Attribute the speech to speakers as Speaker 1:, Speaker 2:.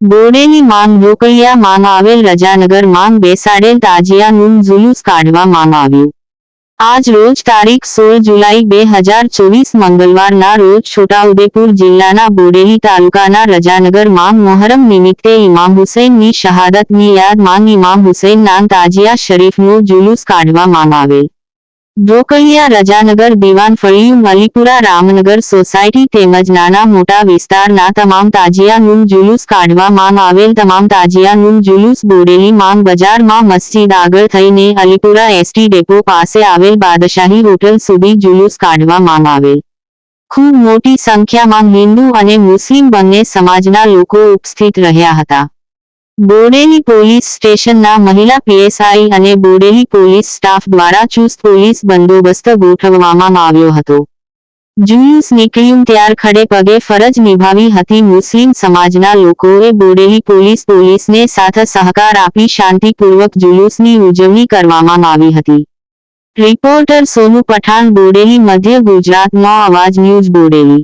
Speaker 1: બોડેલી માંગ રોકડિયામાં આવેલ રજાનગર માંગ બેસાડેલ તાજિયાનું જુલુસ કાઢવામાં આવ્યું। આજ રોજ તારીખ 16 જુલાઈ 2024 મંગળવારના રોજ છોટાઉદેપુર જિલ્લાના બોડેલી તાલુકાના રજાનગર માંગ મોહરમ નિમિત્તે ઇમામ હુસૈનની શહાદતની યાદમાં ઇમામ હુસૈનના તાજિયા શરીફનો જુલુસ કાઢવામાં આવેલ। રોકડિયા રજાનગર દીવાન ફળિયું અલીપુરા રામનગર સોસાયટી તેમજ નાના મોટા વિસ્તારના તમામ તાજિયાનું જુલુસ કાઢવામાં આવેલ। તમામ તાજિયાનું જુલુસ બોડેલી માંગ બજારમાં મસ્જિદ આગળ થઈને અલીપુરા એસટી ડેપો પાસે આવેલ બાદશાહી હોટલ સુધી જુલુસ કાઢવામાં આવેલ। ખૂબ મોટી સંખ્યામાં હિન્દુ અને મુસ્લિમ બંને સમાજના લોકો ઉપસ્થિત રહ્યા હતા। બોડેલી પોલીસ સ્ટેશનના મહિલા પીએસઆઈ અને બોડેલી પોલીસ સ્ટાફ દ્વારા ચુસ્ત પોલીસ બંદોબસ્ત ગોઠવવામાં આવ્યો હતો। જુલુસ નીકળ્યું ત્યાર ખડે પગે ફરજ નિભાવી હતી। મુસ્લિમ સમાજના લોકોએ બોડેલી પોલીસને સાથ સહકાર આપી શાંતિપૂર્વક જુલુસની ઉજવણી કરવામાં આવી હતી। રિપોર્ટર સોનુ પઠાણ, બોડેલી, મધ્ય ગુજરાતનો અવાજ ન્યૂઝ, બોડેલી।